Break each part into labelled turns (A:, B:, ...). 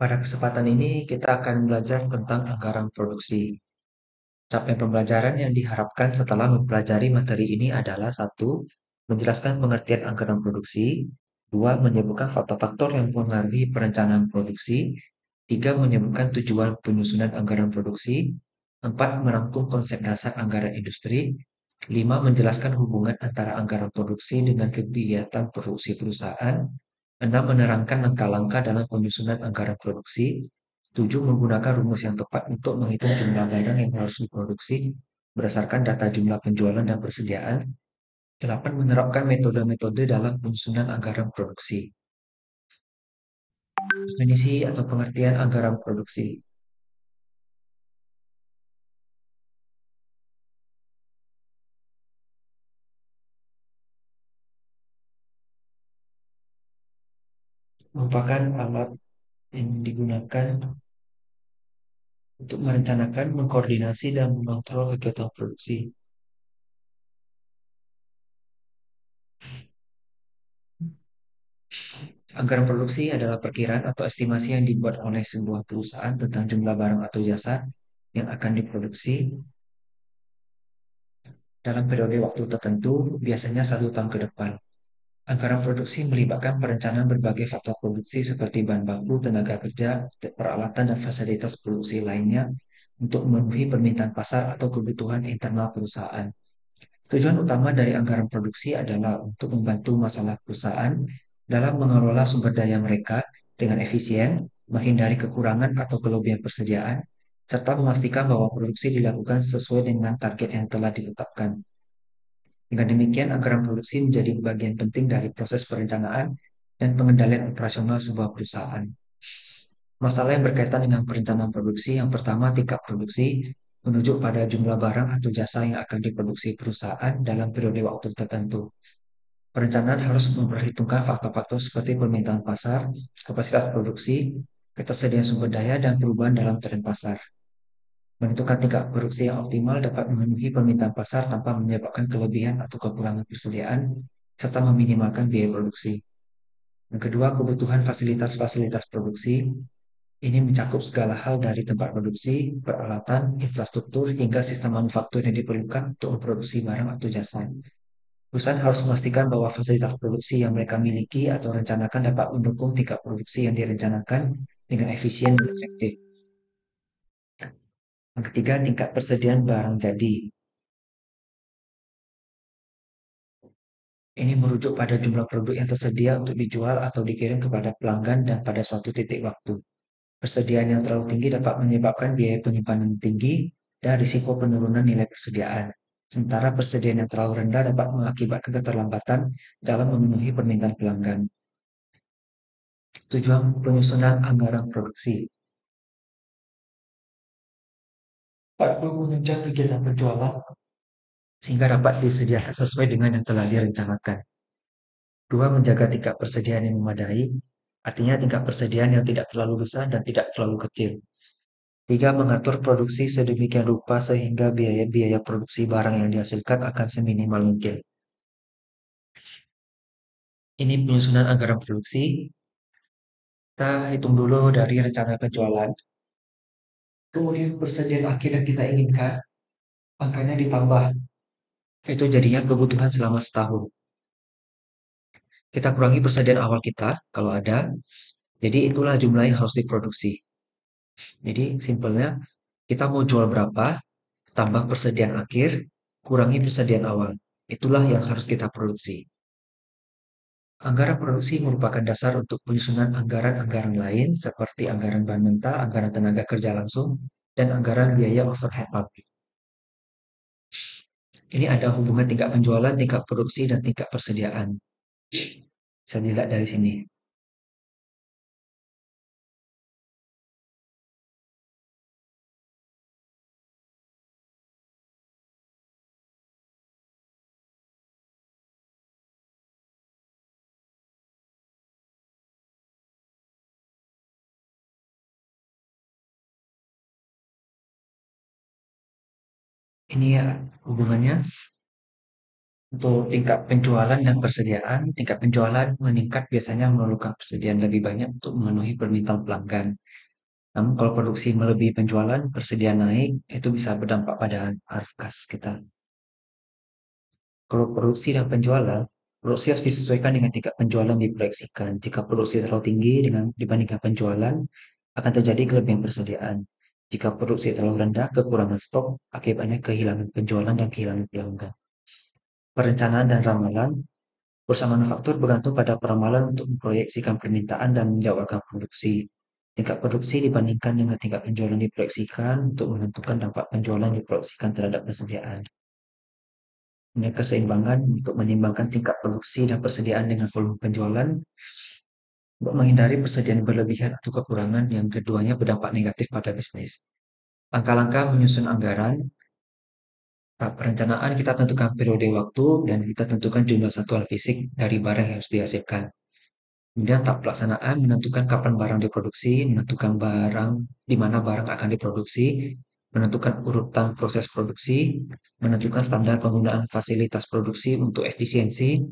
A: Pada kesempatan ini, kita akan belajar tentang anggaran produksi. Capaian pembelajaran yang diharapkan setelah mempelajari materi ini adalah: satu, menjelaskan pengertian anggaran produksi; dua, menyebutkan faktor-faktor yang mempengaruhi perencanaan produksi; tiga, menyebutkan tujuan penyusunan anggaran produksi; empat, merangkum konsep dasar anggaran industri; lima, menjelaskan hubungan antara anggaran produksi dengan kegiatan produksi perusahaan; enam, menerangkan langkah-langkah dalam penyusunan anggaran produksi; tujuh, menggunakan rumus yang tepat untuk menghitung jumlah barang yang harus diproduksi berdasarkan data jumlah penjualan dan persediaan; delapan, menerapkan metode-metode dalam penyusunan anggaran produksi. Definisi atau pengertian anggaran produksi merupakan alat yang digunakan untuk merencanakan, mengkoordinasi, dan mengontrol kegiatan produksi. Anggaran produksi adalah perkiraan atau estimasi yang dibuat oleh sebuah perusahaan tentang jumlah barang atau jasa yang akan diproduksi dalam periode waktu tertentu, biasanya 1 tahun ke depan. Anggaran produksi melibatkan perencanaan berbagai faktor produksi seperti bahan baku, tenaga kerja, peralatan, dan fasilitas produksi lainnya untuk memenuhi permintaan pasar atau kebutuhan internal perusahaan. Tujuan utama dari anggaran produksi adalah untuk membantu masalah perusahaan dalam mengelola sumber daya mereka dengan efisien, menghindari kekurangan atau kelebihan persediaan, serta memastikan bahwa produksi dilakukan sesuai dengan target yang telah ditetapkan. Dengan demikian, anggaran produksi menjadi bagian penting dari proses perencanaan dan pengendalian operasional sebuah perusahaan. Masalah yang berkaitan dengan perencanaan produksi: yang pertama, tingkat produksi menunjuk pada jumlah barang atau jasa yang akan diproduksi perusahaan dalam periode waktu tertentu. Perencanaan harus memperhitungkan faktor-faktor seperti permintaan pasar, kapasitas produksi, ketersediaan sumber daya, dan perubahan dalam tren pasar. Menentukan tingkat produksi yang optimal dapat memenuhi permintaan pasar tanpa menyebabkan kelebihan atau kekurangan persediaan, serta meminimalkan biaya produksi. Yang kedua, kebutuhan fasilitas-fasilitas produksi. Ini mencakup segala hal dari tempat produksi, peralatan, infrastruktur, hingga sistem manufaktur yang diperlukan untuk memproduksi barang atau jasa. Perusahaan harus memastikan bahwa fasilitas produksi yang mereka miliki atau rencanakan dapat mendukung tingkat produksi yang direncanakan dengan efisien dan efektif. Yang ketiga, tingkat persediaan barang jadi. Ini merujuk pada jumlah produk yang tersedia untuk dijual atau dikirim kepada pelanggan dan pada suatu titik waktu. Persediaan yang terlalu tinggi dapat menyebabkan biaya penyimpanan tinggi dan risiko penurunan nilai persediaan. Sementara persediaan yang terlalu rendah dapat mengakibatkan keterlambatan dalam memenuhi permintaan pelanggan. Tujuan penyusunan anggaran produksi: satu, menunjang kegiatan penjualan sehingga dapat disediakan sesuai dengan yang telah direncanakan. Dua, menjaga tingkat persediaan yang memadai, artinya tingkat persediaan yang tidak terlalu besar dan tidak terlalu kecil. Tiga, mengatur produksi sedemikian rupa sehingga biaya-biaya produksi barang yang dihasilkan akan seminimal mungkin. Ini penyusunan anggaran produksi. Kita hitung dulu dari rencana penjualan, kemudian persediaan akhir yang kita inginkan, angkanya ditambah. Itu jadinya kebutuhan selama setahun. Kita kurangi persediaan awal kita, kalau ada. Jadi itulah jumlah yang harus diproduksi. Jadi simpelnya, kita mau jual berapa, tambah persediaan akhir, kurangi persediaan awal. Itulah yang harus kita produksi. Anggaran produksi merupakan dasar untuk penyusunan anggaran-anggaran lain seperti anggaran bahan mentah, anggaran tenaga kerja langsung, dan anggaran biaya overhead pabrik. Ini ada hubungan tingkat penjualan, tingkat produksi, dan tingkat persediaan. Bisa dilihat dari sini. Ini ya hubungannya. Untuk tingkat penjualan dan persediaan, tingkat penjualan meningkat biasanya memerlukan persediaan lebih banyak untuk memenuhi permintaan pelanggan. Namun kalau produksi melebihi penjualan, persediaan naik, itu bisa berdampak pada arus kas kita. Kalau produksi dan penjualan, produksi harus disesuaikan dengan tingkat penjualan yang diproyeksikan. Jika produksi terlalu tinggi dibandingkan penjualan, akan terjadi kelebihan persediaan. Jika produksi terlalu rendah, kekurangan stok, akibatnya kehilangan penjualan dan kehilangan pelanggan. Perencanaan dan ramalan, perusahaan manufaktur bergantung pada peramalan untuk memproyeksikan permintaan dan menjadwalkan produksi. Tingkat produksi dibandingkan dengan tingkat penjualan diproyeksikan untuk menentukan dampak penjualan diproyeksikan terhadap persediaan. Punya keseimbangan untuk menyeimbangkan tingkat produksi dan persediaan dengan volume penjualan untuk menghindari persediaan berlebihan atau kekurangan yang keduanya berdampak negatif pada bisnis. Langkah-langkah menyusun anggaran, tahap perencanaan kita tentukan periode waktu dan kita tentukan jumlah satuan fisik dari barang yang harus dihasilkan. Kemudian tahap pelaksanaan menentukan kapan barang diproduksi, menentukan barang di mana barang akan diproduksi, menentukan urutan proses produksi, menentukan standar penggunaan fasilitas produksi untuk efisiensi,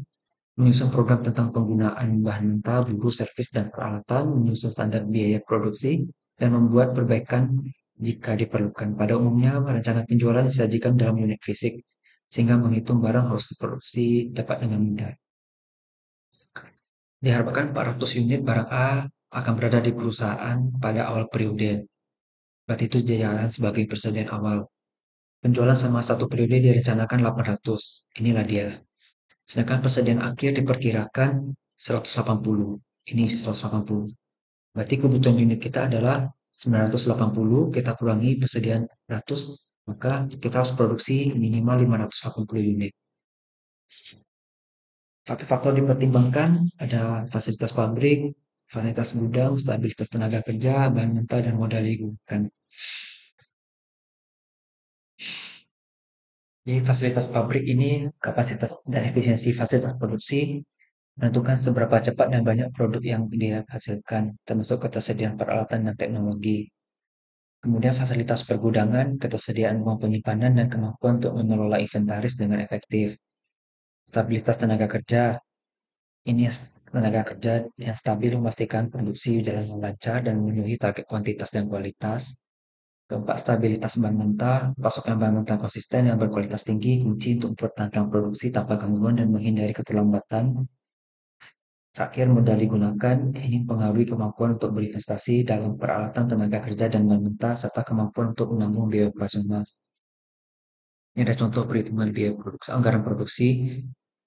A: menyusun program tentang penggunaan bahan mentah, buruh, servis, dan peralatan, menyusun standar biaya produksi, dan membuat perbaikan jika diperlukan. Pada umumnya, rencana penjualan disajikan dalam unit fisik, sehingga menghitung barang harus diproduksi dapat dengan mudah. Diharapkan 400 unit barang A akan berada di perusahaan pada awal periode. Berarti itu jalan sebagai persediaan awal. Penjualan sama satu periode direncanakan 800. Inilah dia. Sedangkan persediaan akhir diperkirakan 180. Ini 180. Berarti kebutuhan unit kita adalah 980, kita kurangi persediaan 100, maka kita harus produksi minimal 580 unit. Faktor-faktor dipertimbangkan ada fasilitas pabrik, fasilitas gudang, stabilitas tenaga kerja, bahan mentah, dan modal yang digunakan. Jadi fasilitas pabrik ini kapasitas dan efisiensi fasilitas produksi menentukan seberapa cepat dan banyak produk yang dihasilkan, termasuk ketersediaan peralatan dan teknologi. Kemudian fasilitas pergudangan, ketersediaan ruang penyimpanan, dan kemampuan untuk mengelola inventaris dengan efektif. Stabilitas tenaga kerja, ini tenaga kerja yang stabil memastikan produksi berjalan lancar dan memenuhi target kuantitas dan kualitas. Keempat, stabilitas bahan mentah, pasokan bahan mentah konsisten yang berkualitas tinggi, kunci untuk mempertahankan produksi tanpa gangguan dan menghindari keterlambatan. Terakhir, modal digunakan, ini mempengaruhi kemampuan untuk berinvestasi dalam peralatan tenaga kerja dan bahan mentah, serta kemampuan untuk menanggung biaya operasional. Ini ada contoh perhitungan biaya produksi, anggaran produksi,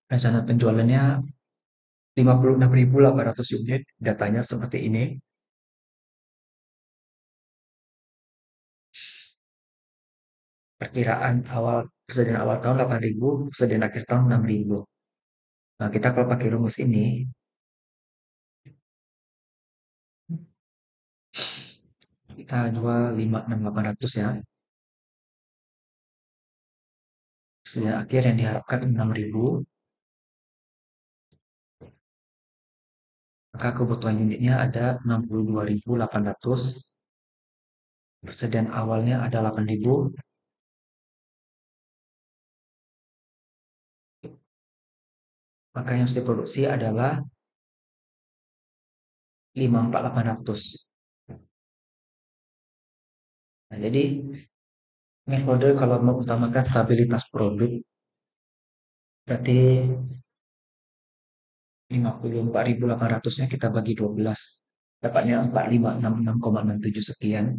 A: rencana penjualannya 56.800 unit, datanya seperti ini. Perkiraan awal persediaan awal tahun 8.000, persediaan akhir tahun 6.000. Nah, kita kalau pakai rumus ini, kita jual 56.800 ya. Persediaan akhir yang diharapkan 6.000, maka kebutuhan unitnya ada 62.800. Persediaan awalnya ada 8.000, maka yang harus diproduksi adalah 54.800. Nah, jadi metode kalau mengutamakan stabilitas produk berarti 54.800-nya kita bagi 12. Dapatnya 4.566,67 sekian.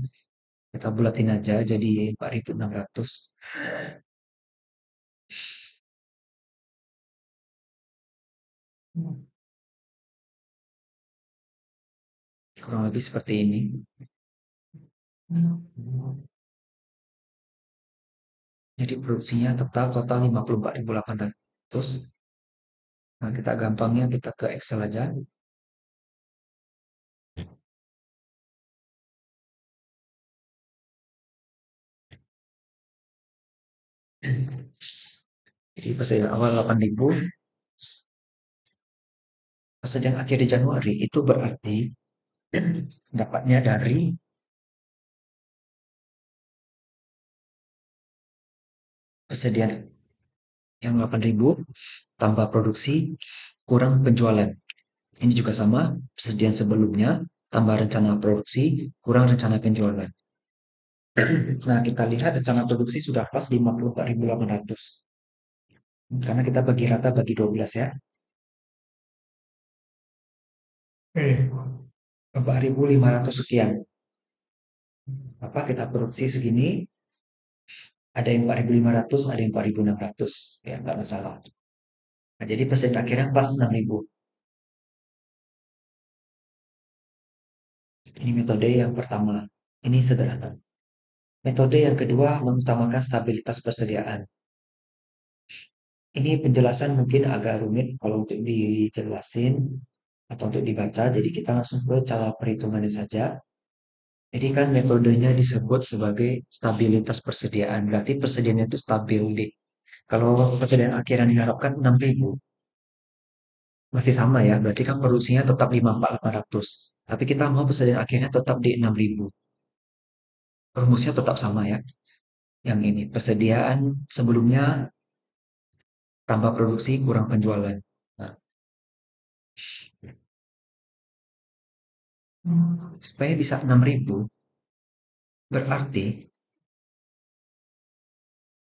A: Kita bulatin aja jadi 4.600. Kurang lebih seperti ini. Jadi produksinya tetap total 54.800. Nah, kita gampangnya kita ke Excel aja. Jadi persediaan awal 8.000, persediaan akhir di Januari itu berarti dapatnya dari persediaan Yang 8.000 tambah produksi kurang penjualan. Ini juga sama, persediaan sebelumnya tambah rencana produksi kurang rencana penjualan. Nah, kita lihat rencana produksi sudah pas 54.800. Karena kita bagi rata bagi 12 ya. 4.500 sekian. Apa kita produksi segini, ada yang 4.500, ada yang 4.600. Ya, nggak masalah. Nah, jadi persediaan akhirnya pas 6.000. Ini metode yang pertama. Ini sederhana. Metode yang kedua mengutamakan stabilitas persediaan. Ini penjelasan mungkin agak rumit kalau untuk dijelasin atau untuk dibaca, jadi kita langsung ke cara perhitungannya saja. Jadi kan metodenya disebut sebagai stabilitas persediaan, berarti persediaannya itu stabil di. Kalau persediaan akhir yang diharapkan 6.000, masih sama ya, berarti kan produksinya tetap 54.800. Tapi kita mau persediaan akhirnya tetap di 6.000. Rumusnya tetap sama ya. Yang ini, persediaan sebelumnya tambah produksi kurang penjualan. Nah, supaya bisa 6.000, berarti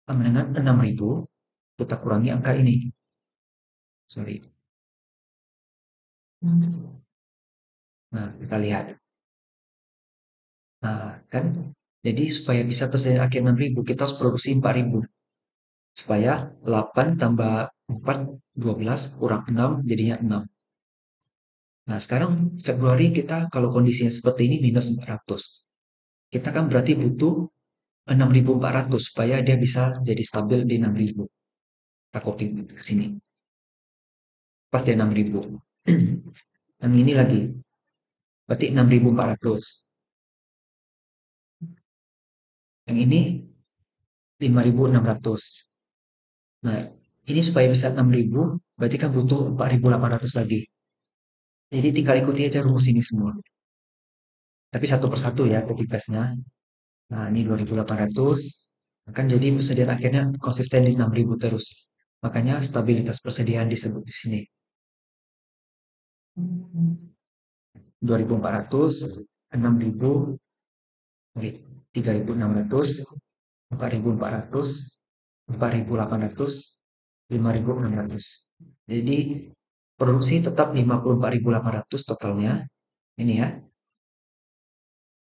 A: dengan 6.000 kita kurangi angka ini. Sorry. Nah, kita lihat. Nah, kan jadi supaya bisa persediaan akhir 6.000, kita harus produksi 4.000. Supaya 8 tambah 4, 12 kurang 6 jadinya 6. Nah, sekarang Februari kita kalau kondisinya seperti ini minus 400. Kita kan berarti butuh 6.400 supaya dia bisa jadi stabil di 6.000. Kita copy ke sini. Pas di 6.000. Yang ini lagi. Berarti 6.400. Yang ini 5.600. Nah, ini supaya bisa 6.000, berarti kan butuh 4.800 lagi. Jadi tinggal ikuti aja rumus ini semua. Tapi satu persatu ya copy paste-nya. Nah, ini 2.800. Akan jadi persediaan akhirnya konsisten di 6.000 terus. Makanya stabilitas persediaan disebut di sini. 2.400, 6.000, 3.600, 4.400, 4.800, 5.600. Jadi produksi tetap 54.800 totalnya. Ini ya.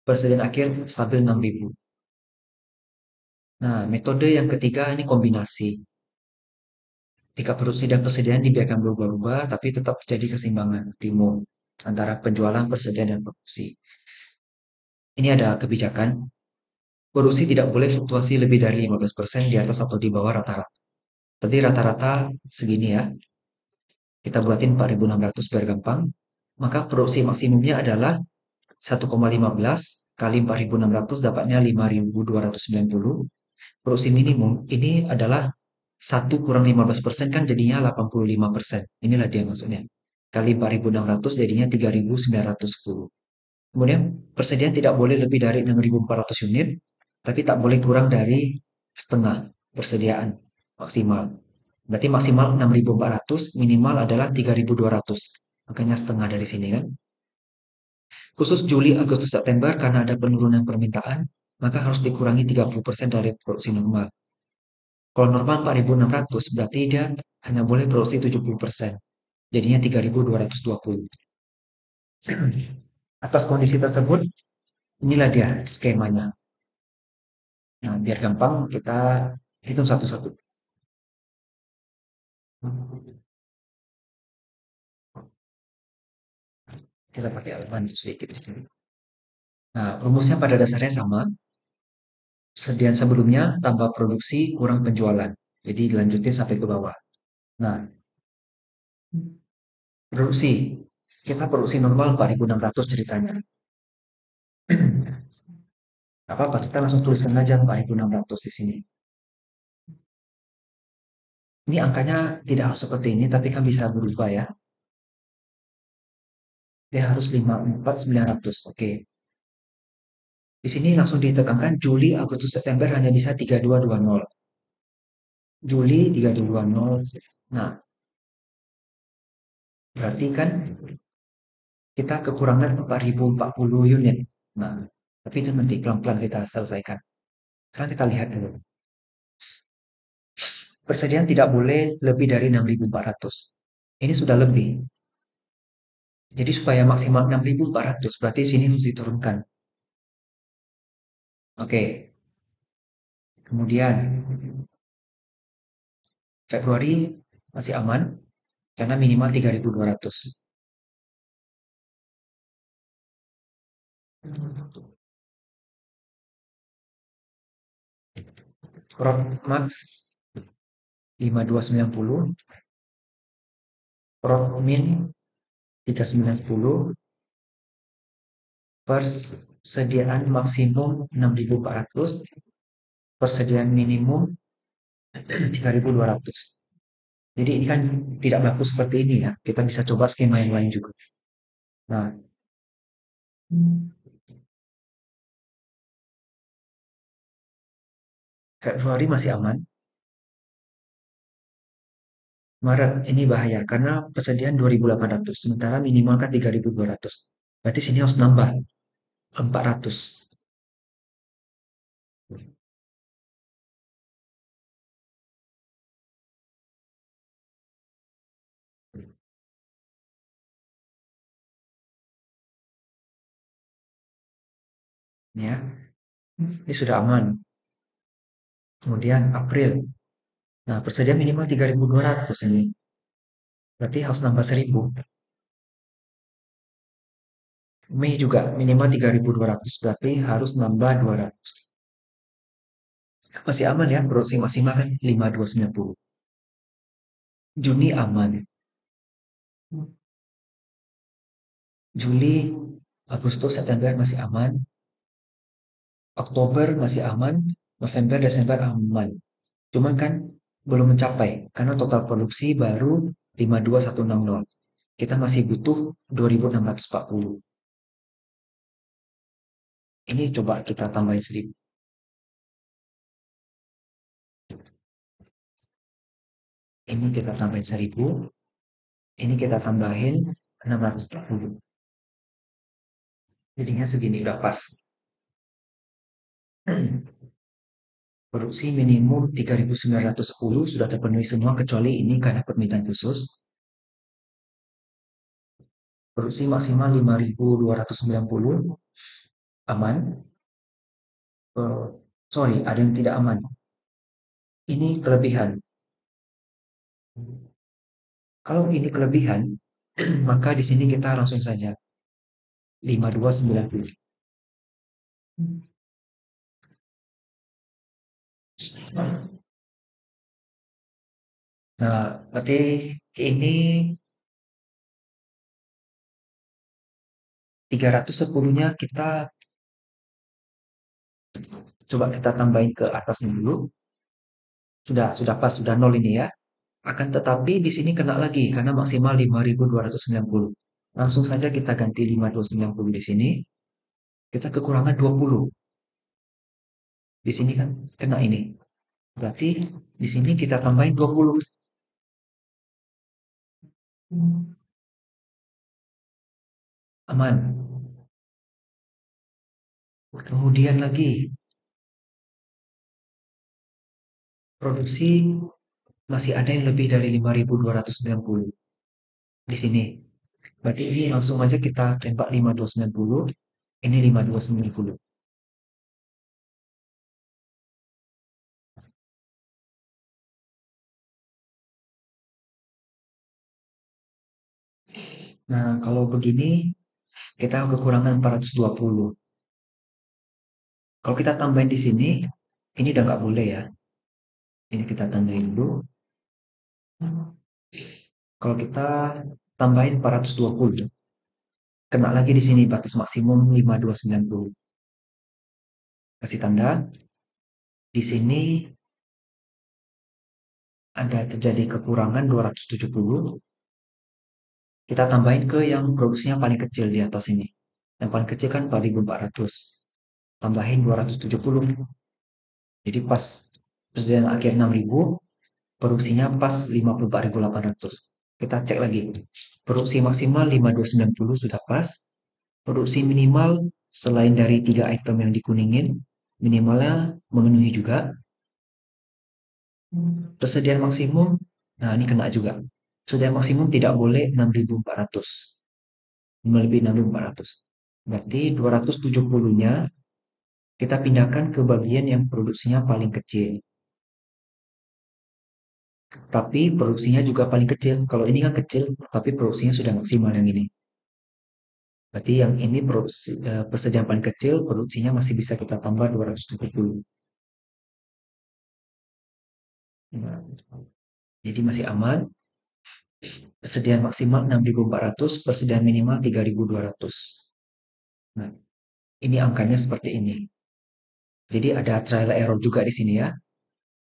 A: Persediaan akhir stabil 6.000. Nah, metode yang ketiga ini kombinasi. Tingkat produksi dan persediaan dibiarkan berubah-ubah, tapi tetap terjadi keseimbangan optimum antara penjualan, persediaan, dan produksi. Ini ada kebijakan. Produksi tidak boleh fluktuasi lebih dari 15% di atas atau di bawah rata-rata. Tadi rata-rata segini ya. Kita buatin 4.600 biar gampang. Maka produksi maksimumnya adalah 1,15 kali 4.600 dapatnya 5.290. Produksi minimum ini adalah 1 kurang 15% kan jadinya 85%. Inilah dia maksudnya. Kali 4.600 jadinya 3.910. Kemudian persediaan tidak boleh lebih dari 6.400 unit, tapi tak boleh kurang dari setengah persediaan maksimal. Berarti maksimal 6.400, minimal adalah 3.200. Makanya setengah dari sini kan. Khusus Juli, Agustus, September karena ada penurunan permintaan, maka harus dikurangi 30% dari produksi normal. Kalau normal 4.600, berarti dia hanya boleh produksi 70%. Jadinya 3.220. Atas kondisi tersebut, inilah dia skemanya. Nah, biar gampang kita hitung satu-satu. Kita pakai alat bantu sedikit di sini. Nah, rumusnya pada dasarnya sama. Sediaan sebelumnya tambah produksi kurang penjualan. Jadi dilanjutin sampai ke bawah. Nah, produksi. Kita produksi normal 4.600 ceritanya. Apa-apa, kita langsung tuliskan aja 4.600 di sini. Ini angkanya tidak harus seperti ini, tapi kan bisa berubah ya. Dia harus 54.900. Oke. Di sini langsung ditekankan Juli, Agustus, September hanya bisa 3220. Juli 3220. Nah, berarti kan kita kekurangan 4040 unit. Nah, tapi itu nanti pelan-pelan kita selesaikan. Sekarang kita lihat dulu. Persediaan tidak boleh lebih dari 6400. Ini sudah lebih. Jadi supaya maksimal 6400, berarti sini harus diturunkan. Oke. Kemudian Februari masih aman karena minimal 3200. Prod Max 5290, Prod Min 3910, persediaan maksimum 6400, persediaan minimum 3200. Jadi ini kan tidak bagus seperti ini ya. Kita bisa coba skema yang lain juga. Nah, Februari masih aman. Maret ini bahaya karena persediaan 2800 sementara minimal kan 3200. Berarti sini harus nambah 400 ya. Ini sudah aman. Kemudian April. Nah, persediaan minimal 3200 ini. Berarti harus nambah 1000. Mei juga minimal 3200 berarti harus nambah 200. Masih aman ya, produksi maksimal kan 5290. Juni aman. Juli, Agustus, September masih aman. Oktober masih aman. November, Desember aman. Cuman kan belum mencapai karena total produksi baru 52160. Kita masih butuh 2640. Ini coba kita tambahin 1000. Ini kita tambahin 1000. Ini kita tambahin 640. Jadinya segini udah pas. Produksi minimum 3910 sudah terpenuhi semua kecuali ini karena permintaan khusus. Produksi maksimal 5290 aman. Eh, sorry, ada yang tidak aman. Ini kelebihan. Kalau ini kelebihan, maka di sini kita langsung saja 5290. Nah, berarti ini 310-nya kita coba kita tambahin ke atasnya dulu. Sudah pas, sudah nol ini ya. Akan tetapi di sini kena lagi karena maksimal 5290. Langsung saja kita ganti 5290 di sini. Kita kekurangan 20. Di sini kan kena ini. Berarti di sini kita tambahin 20. Aman. Kemudian lagi produksi masih ada yang lebih dari 5290 di sini. Berarti ini langsung aja kita tembak 5290. Ini 5290. Nah, kalau begini kita kekurangan 420. Kalau kita tambahin di sini, ini udah nggak boleh ya. Ini kita tandain dulu. Kalau kita tambahin 420, kena lagi di sini batas maksimum 5290. Kasih tanda. Di sini ada terjadi kekurangan 270. Kita tambahin ke yang produksinya paling kecil di atas ini. Yang paling kecil kan 4400. Tambahin 270. Jadi pas persediaan akhir 6000, produksinya pas 54.800. Kita cek lagi. Produksi maksimal 5290 sudah pas. Produksi minimal selain dari 3 item yang dikuningin, minimalnya memenuhi juga. Persediaan maksimum, nah ini kena juga. Persediaan maksimum tidak boleh 6.400. Melebihi 6.400. Berarti 270-nya kita pindahkan ke bagian yang produksinya paling kecil. Tapi produksinya juga paling kecil. Kalau ini kan kecil, tapi produksinya sudah maksimal yang ini. Berarti yang ini persediaan paling kecil, produksinya masih bisa kita tambah 270. Nah, jadi masih aman. Persediaan maksimal 6.400, persediaan minimal 3.200. Nah, ini angkanya seperti ini. Jadi ada trial error juga di sini ya.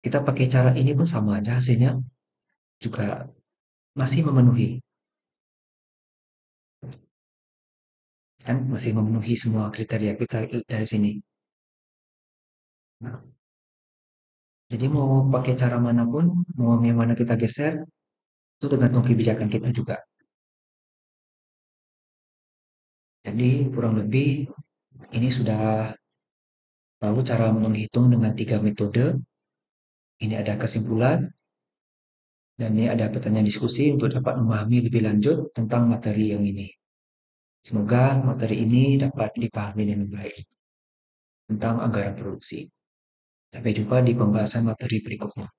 A: Kita pakai cara ini pun sama aja hasilnya juga masih memenuhi. Kan masih memenuhi semua kriteria kita dari sini. Nah, jadi mau pakai cara manapun, mau yang mana kita geser, itu tergantung kebijakan kita juga. Jadi kurang lebih ini sudah tahu cara menghitung dengan 3 metode. Ini ada kesimpulan, dan ini ada pertanyaan diskusi untuk dapat memahami lebih lanjut tentang materi yang ini. Semoga materi ini dapat dipahami dengan baik tentang anggaran produksi. Sampai jumpa di pembahasan materi berikutnya.